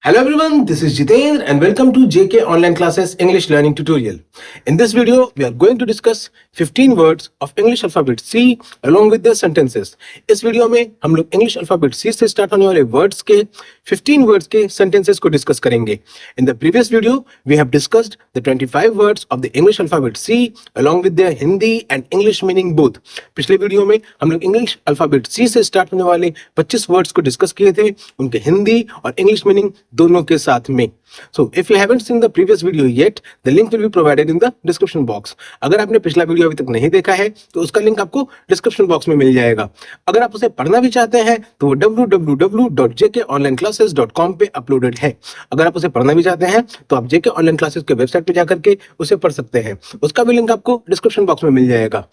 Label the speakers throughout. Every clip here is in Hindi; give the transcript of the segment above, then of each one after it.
Speaker 1: Hello everyone, this is Jitendra and welcome to JK Online Classes English Learning Tutorial. In this video, we are going to discuss 15 words of English alphabet C along with their sentences. इस वीडियो में हम लोग English alphabet C से स्टार्ट होने वाले words के 15 words के sentences को डिस्कस करेंगे. In the previous video, we have discussed the 25 words of the English alphabet C along with their Hindi and English meaning both. पिछले वीडियो में हम लोग English alphabet C से स्टार्ट होने वाले 25 words को डिस्कस किए थे, उनके हिंदी और इंग्लिश मीनिंग दोनों के साथ में. So if you haven't seen the previous video yet, the link will be provided in the description box. अगर आपने पिछला वीडियो अभी तक नहीं देखा है तो उसका लिंक आपको डिस्क्रिप्शन बॉक्स में मिल जाएगा. अगर आप उसे पढ़ना भी चाहते हैं तो वो www.jkonlineclasses.com पे अपलोडेड है. अगर आप उसे पढ़ना भी चाहते हैं तो आप जेके ऑनलाइन क्लासेस के वेबसाइट पे जाकर के उसे पढ़ सकते हैं. उसका भी लिंक आपको डिस्क्रिप्शन बॉक्स में मिल जाएगा.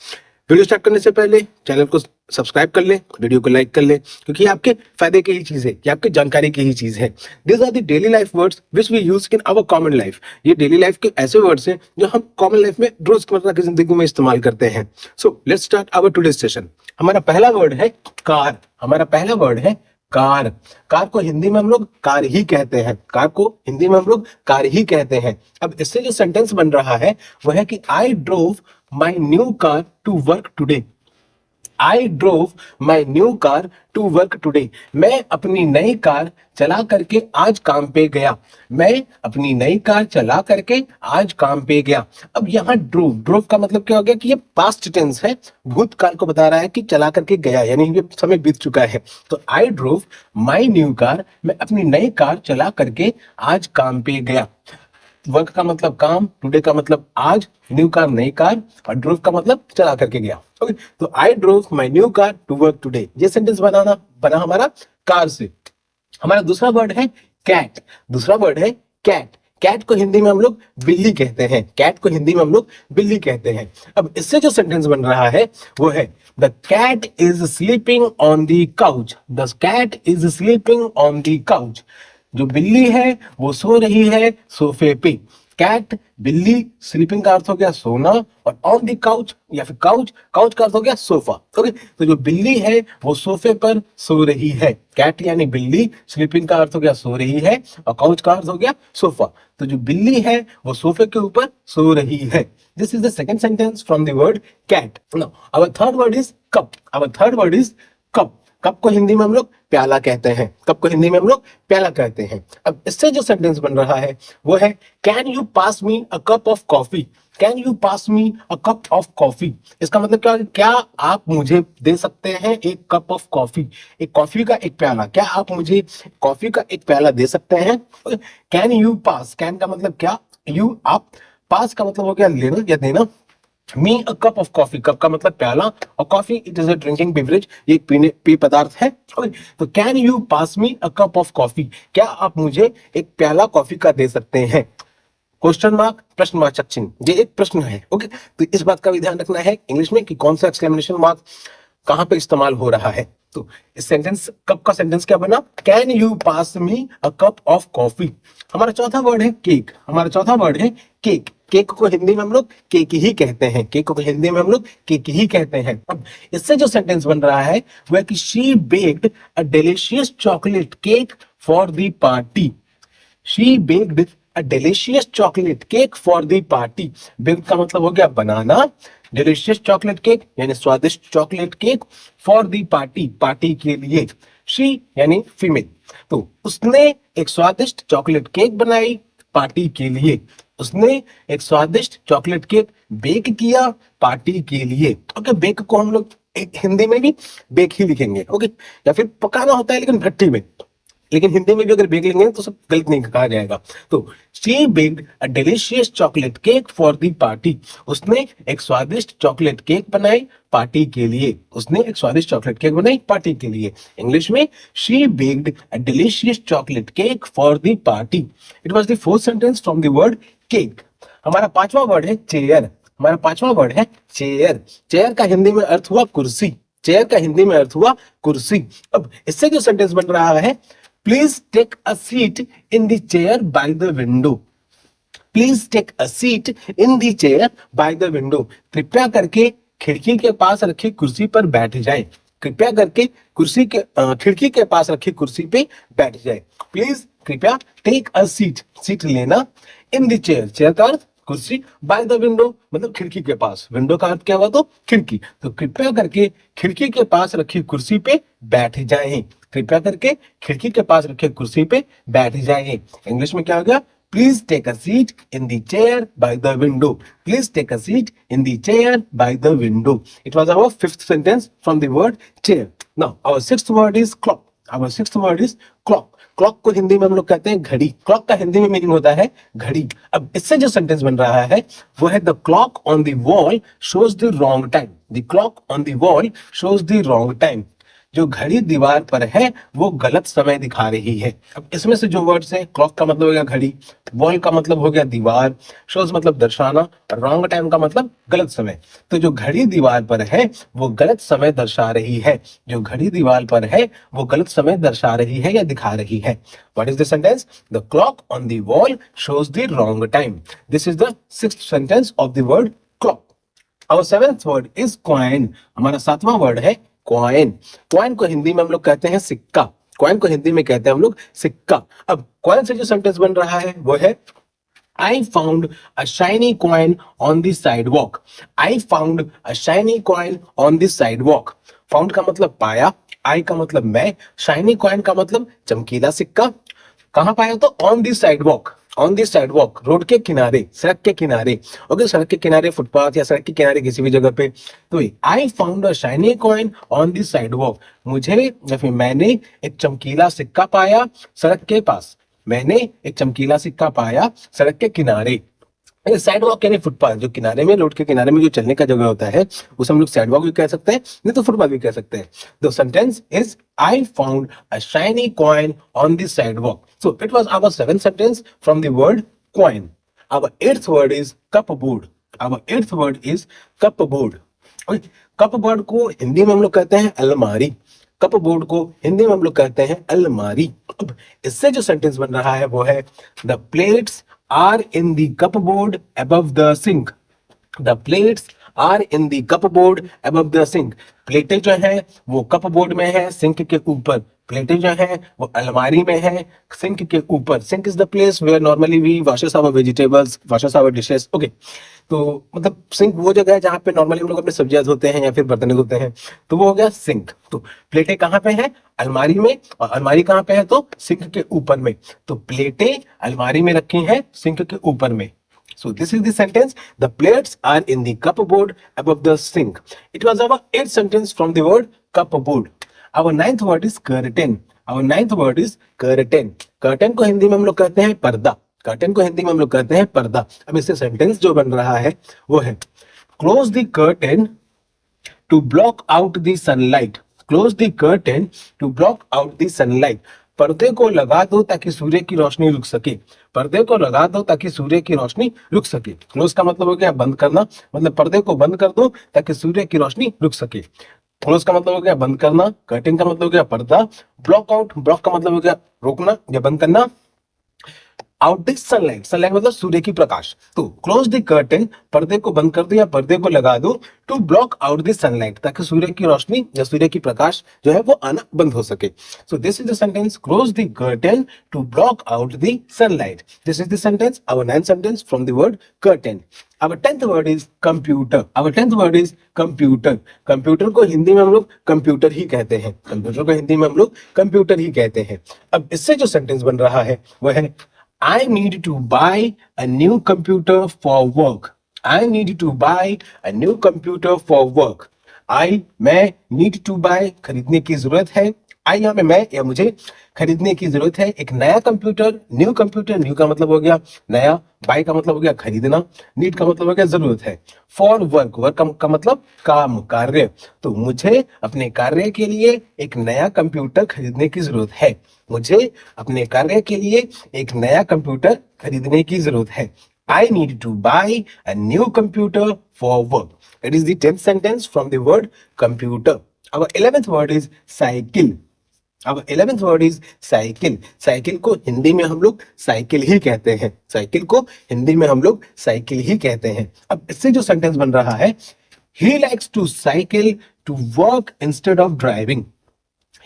Speaker 1: वीडियो स्टार्ट करने से पहले चैनल को सब्सक्राइब कर ले, वीडियो को लाइक कर ले, क्योंकि ये आपके फायदे की ही चीज है, ये आपके जानकारी की ही चीज है. This are the daily life words which we use in our common life. ये डेली लाइफ के ऐसे वर्ड्स हैं जो हम कॉमन लाइफ में रोजमर्रा की जिंदगी में इस्तेमाल करते हैं. So let's start our today's session. हमारा पहला वर्ड है कार. हमारा पहला वर्ड है कार. कार को हिंदी में हम लोग कार ही कहते हैं. कार को हिंदी में हम लोग कार ही कहते हैं. अब इससे जो सेंटेंस बन रहा है वो है कि I drove my new car to work today. I drove my new car to work today. मैं अपनी नई कार चला करके आज काम पे गया. मैं अपनी नई कार चला करके आज काम पे गया. अब यहाँ ड्रोव का मतलब क्या हो गया कि ये पास्ट टेंस है, भूतकाल को बता रहा है कि चला करके गया, यानी ये समय बीत चुका है. तो I drove my new car, मैं अपनी नई कार चला करके आज काम पे गया. वर्क का मतलब काम, टुडे का मतलब आज, न्यू कार नई कार और ड्रोव का मतलब चला करके गया. ओके, तो I drove my new car to work today. ये सेंटेंस बना हमारा कार से. हमारा दूसरा वर्ड है कैट. दूसरा वर्ड है कैट. कैट को हिंदी में हम लोग बिल्ली कहते हैं. कैट को हिंदी में हम लोग बिल्ली कहते हैं. अब इससे जो सेंटेंस बन रहा है वो है the cat is sleeping on the couch. The cat is sleeping on the couch. जो बिल्ली है वो सो रही है सोफे पे. कैट, बिल्ली, स्लीपिंग का अर्थ हो गया सोना, और ऑन द काउच या फिर काउच का अर्थ हो गया सोफा. ओके, तो जो बिल्ली है वो सोफे पर सो रही है. कैट यानी बिल्ली, स्लीपिंग का अर्थ हो गया सो रही है, और काउच का अर्थ हो गया सोफा. तो जो बिल्ली है वो सोफे के ऊपर सो रही है. This is the second sentence from the word cat. Now our third word is cup. Our third word is cup. Cup को हिंदी में हम लोग प्याला कहते हैं. कप को हिंदी में हम लोग प्याला कहते हैं. अब इससे जो सेंटेंस बन रहा है वो है can you pass me a cup of coffee. Can you pass me a cup of coffee. इसका मतलब क्या है? क्या आप मुझे दे सकते हैं एक कप ऑफ कॉफी, एक कॉफी का एक प्याला. क्या आप मुझे कॉफी का एक प्याला दे सकते हैं? कैन यू पास, कैन का मतलब क्या, यू आप, पास का मतलब हो गया लेना या देना. Me a cup of coffee, cup का मतलब प्याला, और coffee it is a drinking beverage, ये एक पेय पदार्थ है. तो can you pass me a cup of coffee. क्या आप मुझे एक प्याला कॉफी का दे सकते हैं? क्वेश्चन मार्क, प्रश्न वाचक चिन्ह, ये एक प्रश्न है. ओके, तो इस बात का भी ध्यान रखना है इंग्लिश में कि कौन सा एक्सक्लेमेशन मार्क कहां पे इस्तेमाल हो रहा है. तो इस सेंटेंस, कप का सेंटेंस क्या बना? Can you pass me a cup of coffee. हमारा चौथा वर्ड है केक. हमारा चौथा वर्ड है केक. केक को हिंदी में हम लोग केक ही कहते हैं. केक को हिंदी में हम लोग केक ही कहते हैं. अब इससे जो सेंटेंस बन रहा है वो है कि she baked a delicious chocolate cake for the party. She baked a delicious chocolate cake for the party. Baked का मतलब हो गया बनाना, डिलीशियस चॉकलेट केक यानी स्वादिष्ट chocolate cake, for the party, party के लिए. शी यानी फीमेल. तो उसने एक स्वादिष्ट चॉकलेट केक बनाई पार्टी के लिए. उसने एक स्वादिष्ट चॉकलेट केक बेक किया पार्टी के लिए. ओके, बेक को हम लोग हिंदी में भी बेक ही लिखेंगे. ओके, या फिर पकाना होता है लेकिन भट्टी में, लेकिन हिंदी में भी अगर बेक लेंगे तो सब गलत नहीं कहा जाएगा. तो she baked a delicious chocolate cake for the party. उसने एक स्वादिष्ट चॉकलेट केक बनाई पार्टी के लिए. उसने एक स्वादिष्ट चॉकलेट केक बनाई पार्टी के लिए. इंग्लिश में she baked a delicious chocolate cake for the party. It was the fourth sentence from the word cake. हमारा पांचवा वर्ड है चेयर. हमारा पांचवा वर्ड है चेयर. चेयर का हिंदी में अर्थ हुआ कुर्सी. चेयर का हिंदी में अर्थ हुआ कुर्सी. अब इससे जो सेंटेंस बन रहा है, please take a seat in the chair by the window. Please take a seat in the chair by the window. कृपया करके खिड़की के पास रखी कुर्सी पर बैठ जाए. कृपया करके कुर्सी के खिड़की के पास रखी कुर्सी पे बैठ जाए। प्लीज कृपया टेक अ सीट, सीट लेना, इन द चेयर, चेयर का अर्थ कुर्सी, बाय द विंडो मतलब खिड़की के पास, विंडो का अर्थ क्या हुआ तो खिड़की, तो कृपया करके खिड़की के पास रखी कुर्सी पे बैठ जाएं, कृपया करके खिड़की के पास रखी कुर्सी पे बैठ जाएं। इंग्लिश में क्या हो गया? Please take a seat in the chair by the window. Please take a seat in the chair by the window. It was our fifth sentence from the word chair. Now, our sixth word is clock. Our sixth word is clock. Clock को हिंदी में हम लोग कहते हैं घड़ी। क्लॉक का हिंदी में मीनिंग होता है घड़ी। अब इससे जो सेंटेंस बन रहा है वो है the clock on the wall shows the wrong time. The clock on the wall shows the wrong time. जो घड़ी दीवार पर है वो गलत समय दिखा रही है। अब इसमें से जो वर्ड्स है, क्लॉक का मतलब हो गया घड़ी, वॉल का मतलब हो गया दीवार, शोज मतलब दर्शाना, रॉन्ग टाइम का मतलब गलत समय। तो जो घड़ी दीवार पर है वो गलत समय दर्शा रही है। जो घड़ी दीवार पर है वो गलत समय दर्शा रही है या दिखा रही है। What is the sentence? The clock on the wall shows the wrong time. This is the sixth sentence of the word clock. Our seventh word is coin. हमारा सातवां वर्ड है कॉइन। कॉइन को हिंदी में हम लोग कहते हैं सिक्का। कॉइन को हिंदी में कहते हैं हम लोग सिक्का। अब कॉइन से जो सेंटेंस बन रहा है वो है I found a shiny coin on the sidewalk. I found a shiny coin on the sidewalk. Found का मतलब पाया, I का मतलब मैं, shiny coin का मतलब चमकीला सिक्का। कहाँ पाया? तो on the sidewalk. On the sidewalk, road के किनारे, सड़क के किनारे। ओके, सड़क के किनारे, फुटपाथ या सड़क के किनारे किसी भी जगह पे। तो आई found a shiny coin on the sidewalk. मुझे या फिर मैंने एक चमकीला सिक्का पाया सड़क के पास। मैंने एक चमकीला सिक्का पाया सड़क के किनारे। साइड वॉक यानी फुटपाथ, जो किनारे में, रोड के किनारे में जो चलने का जगह होता है उसे हम लोग साइड वॉक भी कह सकते हैं, नहीं तो फुटपाथ भी कह सकते हैं। The sentence is I found a shiny coin on the sidewalk. So it was our seventh sentence from the word coin. Our eighth word is cupboard. Our eighth word is cupboard. Cupboard को हिंदी में हम लोग कहते हैं अलमारी। कपबोर्ड को हिंदी में हम लोग कहते हैं अलमारी। अब इससे जो सेंटेंस बन रहा है वो है the plates are in the cupboard above the sink. The plates are in the cupboard above the sink. प्लेटें जो है वो कपबोर्ड में है, सिंक के ऊपर। प्लेटें जो है वो अलमारी में है, सिंक के ऊपर। Sink is the place where normally we washes our vegetables, washes our dishes. Okay, तो मतलब सिंक वो जगह है जहाँ पे नॉर्मली हम लोग अपने सब्जियां धोते हैं या फिर बर्तन धोते हैं, तो वो हो गया सिंक। तो प्लेटें कहाँ पे है? अलमारी में। और अलमारी कहाँ पे है? तो सिंक के ऊपर में। तो प्लेटें अलमारी में रखी हैं सिंक के ऊपर में। So this is the sentence. The plates are in the cupboard above the sink. It was our eighth sentence from the word cupboard. Our ninth word is curtain. Our ninth word is curtain. Curtain को हिंदी में हम लोग कहते हैं पर्दा। कर्टन को हिंदी में हम लोग कहते हैं पर्दा। अब इससे सेंटेंस जो बन रहा है वो है close the curtain to block out the sunlight. Close the curtain to block out the sunlight. पर्दे को लगा दो ताकि सूर्य की रोशनी रुक सके। पर्दे को लगा दो ताकि सूर्य की रोशनी रुक सके। क्लोज का मतलब हो गया बंद करना, मतलब पर्दे को बंद कर दो ताकि सूर्य की रोशनी रुक सके। क्लोज का मतलब हो गया बंद करना, कर्टेन का मतलब हो गया पर्दा, ब्लॉक आउट, ब्लॉक का मतलब हो गया रोकना या बंद करना, आउट द सनलाइट, सनलाइट मतलब सूर्य की प्रकाश। तो क्लोज द कर्टेन, पर्दे को बंद कर दो या पर्दे को लगा दो, to block out the sunlight, ताकि सूर्य की रोशनी या सूर्य की प्रकाश जो है वो आना बंद हो सके। So this is the sentence, close the curtain to block out the sunlight. This is the sentence, our ninth sentence from the word curtain. Our 10th word is computer. Our 10th word is computer. Computer को हिंदी में हम लोग कंप्यूटर ही कहते हैं। कंप्यूटर को हिंदी में हम लोग कंप्यूटर ही कहते हैं। अब इससे जो सेंटेंस बन रहा है वो है I need to buy a new computer for work. I need to buy a new computer for work. मैं need to buy खरीदने की जरूरत है। आई यहाँ पे मैं या मुझे खरीदने की जरूरत है एक नया कंप्यूटर। न्यू कंप्यूटर, न्यू का मतलब हो गया नया, बाय का मतलब हो गया खरीदना, नीड का मतलब हो गया जरूरत है, फॉर वर्क, वर्क का मतलब काम, कार्य। तो मुझे अपने कार्य के लिए एक नया कंप्यूटर खरीदने की जरूरत है। मुझे अपने कार्य के लिए एक नया कंप्यूटर खरीदने की जरूरत है। I need to buy a new computer for work. It is the 10th sentence from the word computer. Our 11th word is cycle. अब 11th word is cycle. Cycle को हिंदी में हम लोग साइकिल ही कहते हैं। साइकिल को हिंदी में हम लोग साइकिल ही कहते हैं। अब इससे जो सेंटेंस बन रहा है, he likes to cycle to work instead of driving.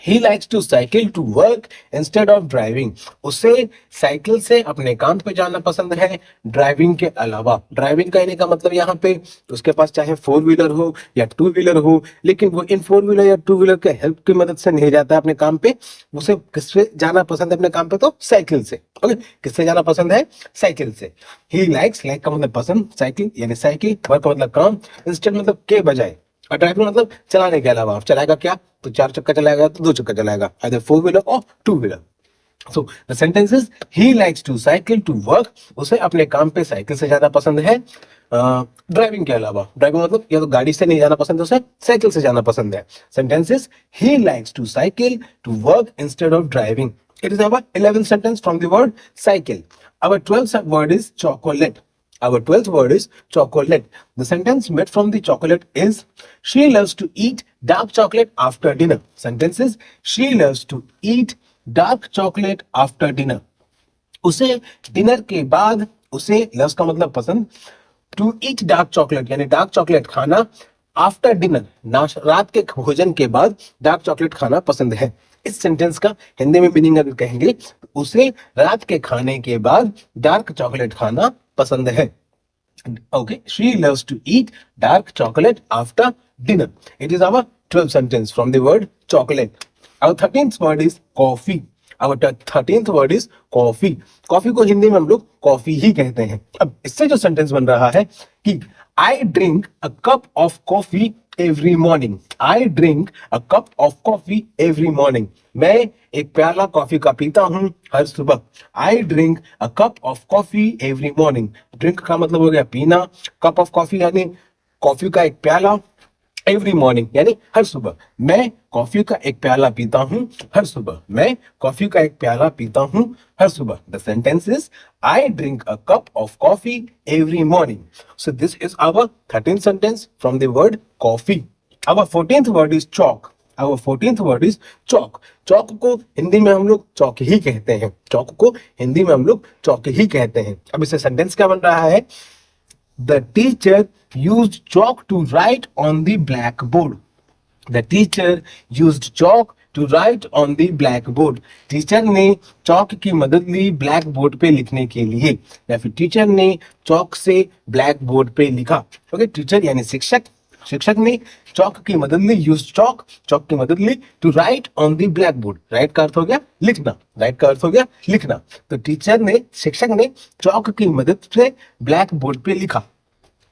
Speaker 1: He likes to cycle to work instead of driving. उसे साइकिल से अपने काम पे जाना पसंद है ड्राइविंग के अलावा. ड्राइविंग कहने का मतलब यहाँ पे उसके पास चाहे 4 व्हीलर हो या 2 व्हीलर हो, लेकिन वो इन 4 व्हीलर या 2 व्हीलर के हेल्प की मदद से नहीं जाता है अपने काम पे. उसे किससे जाना पसंद है अपने काम पे? तो साइकिल से. ओके, किससे जाना पसंद है? साइकिल से. ही लाइक्स, लाइक का मतलब पसंद, साइकिल यानी साइकिल, वर्क का मतलब काम, इंस्टेड मतलब के बजाय, और ड्राइविंग मतलब चलाने के अलावा. आप चलाएगा क्या? तो 4 चक्का चलाएगा तो 2 चक्का चलाएगा, आइदर 4 व्हीलर और 2 wheeler. So the sentence is he likes to cycle to work. उसे अपने काम पे साइकिल से जाना पसंद है ड्राइविंग के अलावा. ड्राइविंग मतलब या तो गाड़ी से नहीं जाना पसंद है, उसे साइकिल से जाना पसंद है. Sentence is he likes to cycle to work instead of driving. It is our 11th sentence from the word cycle. Our 12th word is chocolate. Our 12th word is chocolate. The sentence made from the chocolate is she loves to eat dark chocolate after dinner. Sentence is she loves to eat dark chocolate after dinner. उसे डिनर के बाद, उसे loves का मतलब पसंद, to eat dark chocolate यानी डार्क चॉकलेट खाना, आफ्टर डिनर रात के भोजन के बाद डार्क चॉकलेट खाना पसंद है. इस सेंटेंस का हिंदी में मीनिंग अगर कहेंगे तो उसे रात के खाने के बाद डार्क चॉकलेट खाना पसंद है. Okay, she loves to eat dark chocolate after dinner. It is our 12th sentence from the word chocolate. Our 13th word is coffee. Our 13th word is coffee. Coffee को हिंदी में हम लोग कॉफी ही कहते हैं. अब इससे जो सेंटेंस बन रहा है कि I drink a cup of coffee every morning. I drink a cup of coffee every morning. मैं एक प्याला कॉफी का पीता हूं हर सुबह. I drink a cup of coffee every morning. Drink का मतलब हो गया पीना, cup of coffee यानी कॉफी का एक प्याला, एवरी मॉर्निंग यानी हर सुबह. मैं कॉफी का एक प्याला पीता हूं हर सुबह. मैं कॉफी का एक प्याला पीता हूं हर सुबह. The sentence is I drink a cup of coffee every morning. So this is our 13th sentence from the word coffee. Our 14th word is chalk. Our 14th word is chalk. चौक को हिंदी में हम लोग चौक ही कहते हैं. चौक को हिंदी में हम लोग चौक ही कहते हैं. अब इससे सेंटेंस क्या बन रहा है? The teacher used chalk to write on the blackboard. The teacher used chalk to write on the blackboard. Teacher ने चौक की मदद ली ब्लैक बोर्ड पे लिखने के लिए, या फिर टीचर ने चौक से ब्लैक बोर्ड पे लिखा. ओके, टीचर यानी शिक्षक, शिक्षक ने चौक की मदद ली, यूज चौक, चौक की मदद ली to write on the blackboard. Write का अर्थ हो गया लिखना, राइट का अर्थ हो गया लिखना. तो टीचर ने, शिक्षक ने चौक की मदद से ब्लैक बोर्ड पे लिखा.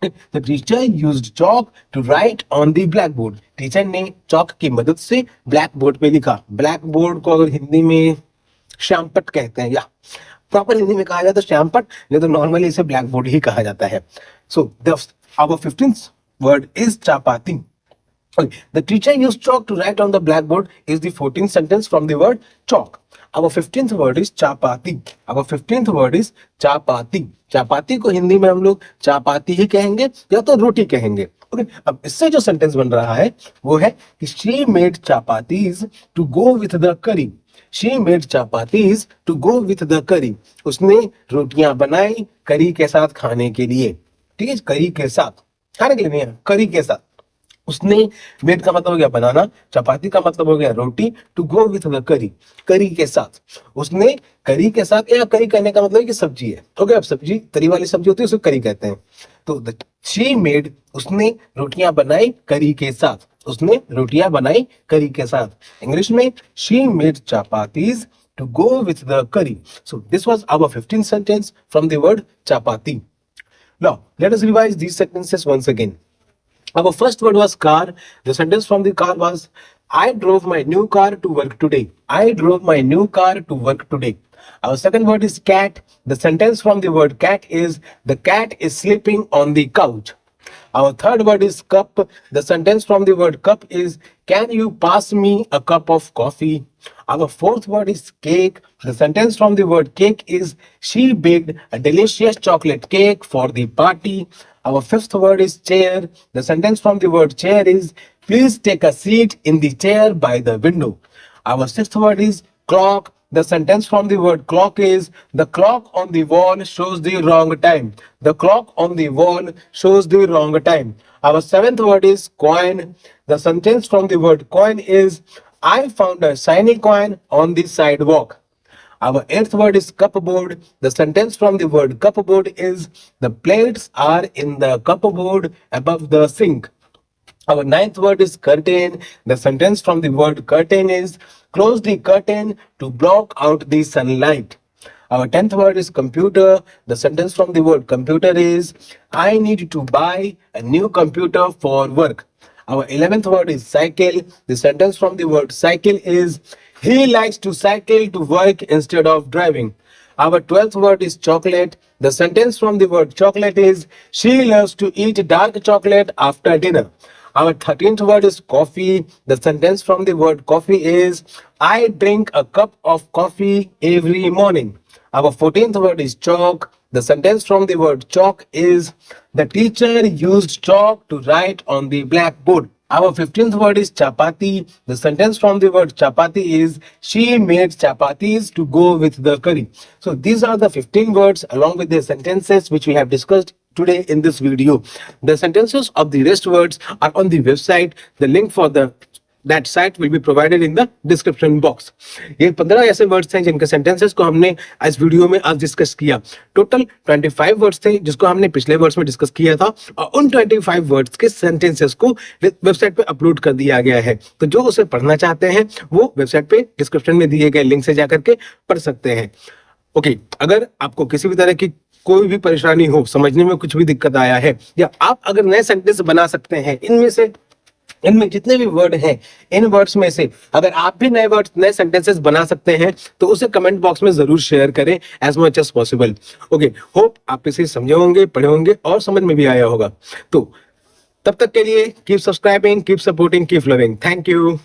Speaker 1: The teacher used chalk to write on the blackboard. Teacher ने चौक की मदद से ब्लैक बोर्ड पे लिखा. ब्लैक बोर्ड को अगर हिंदी में श्यामपट कहते हैं, या प्रॉपर हिंदी में कहा जाए तो श्यामपट, नहीं तो नॉर्मली इसे ब्लैक बोर्ड ही कहा जाता है. सो our 15th word is chapati. The teacher used chalk to write on the blackboard is the 14th sentence from the word chalk. Our 15th word is chapati. Our 15th word is chapati. चपाती को हिंदी में हम लोग चापाती ही कहेंगे या तो रोटी कहेंगे. ओके, अब इससे जो सेंटेंस बन रहा है वो है कि she made chapatis to go with the curry. She made chapatis to go with the curry. उसने रोटियां बनाई करी के साथ खाने के लिए. ठीक है, करी के साथ खाने के लिए नहीं, करी के साथ. उसने, मेड का मतलब हो गया बनाना, चपाती का मतलब हो गया रोटी, to go with the curry, curry के साथ. उसने करी के साथ, या करी कहने का मतलब है कि सब्जी है. ओके, अब सब्जी तरी वाली सब्जी होती है उसे करी कहते हैं. तो शी मेड, उसने रोटियां बनाई करी के साथ. उसने रोटियां बनाई करी के साथ. इंग्लिश में she made chapatis to go with the curry. So this was our 15th sentence from the word chapati. Now let us revise these sentences once again. Our first word was car. The sentence from the car was I drove my new car to work today. I drove my new car to work today. Our second word is cat. The sentence from the word cat is the cat is sleeping on the couch. Our third word is cup. The sentence from the word cup is can you pass me a cup of coffee? Our fourth word is cake. The sentence from the word cake is she baked a delicious chocolate cake for the party. Our fifth word is chair. The sentence from the word chair is please take a seat in the chair by the window. Our sixth word is clock. the sentence from the word clock is the clock on the wall shows the wrong time. The clock on the wall shows the wrong time. Our seventh word is coin. The sentence from the word coin is I found a shiny coin on the sidewalk. Our eighth word is cupboard. The sentence from the word cupboard is the plates are in the cupboard above the sink. Our ninth word is curtain. The sentence from the word curtain is close the curtain to block out the sunlight. Our 10th word is computer. The sentence from the word computer is I need to buy a new computer for work. Our 11th word is cycle. The sentence from the word cycle is he likes to cycle to work instead of driving. Our 12th word is chocolate. The sentence from the word chocolate is she loves to eat dark chocolate after dinner. Our 13th word is coffee. The sentence from the word coffee is I drink a cup of coffee every morning. Our 14th word is chalk. The sentence from the word chalk is the teacher used chalk to write on the blackboard. Our 15th word is chapati. The sentence from the word chapati is she made chapatis to go with the curry. So these are the 15 words along with the sentences which we have discussed today in this video. The sentences of the rest words are on the website. The link for that site will be provided in the description box. ये 15 ऐसे वर्ड्स हैं जिनके सेंटेंसेस को हमने इस वीडियो में आज डिस्कस किया. टोटल 25 वर्ड्स थे जिसको हमने पिछले वर्ड्स में डिस्कस किया था और उन 25 वर्ड्स के सेंटेंसेस को वेबसाइट पे अपलोड कर दिया गया है. तो जो उसे पढ़ना चाहते हैं वो वेबसाइट पे डिस्क्रिप्शन में दिए गए लिंक से जाकर के पढ़ सकते हैं. ओके, अगर आपको किसी भी तरह की कोई भी परेशानी हो, समझने में कुछ भी दिक्कत आया है या आप अगर नए सेंटेंस बना सकते हैं इनमें जितने भी वर्ड हैं इन वर्ड्स में से अगर आप भी नए सेंटेंसेस बना सकते हैं तो उसे कमेंट बॉक्स में जरूर शेयर करें as much as possible. Okay, hope आप इसे समझे होंगे, पढ़े होंगे और समझ में भी आया होगा. तो तब तक के लिए keep subscribing, keep supporting, keep loving. Thank you.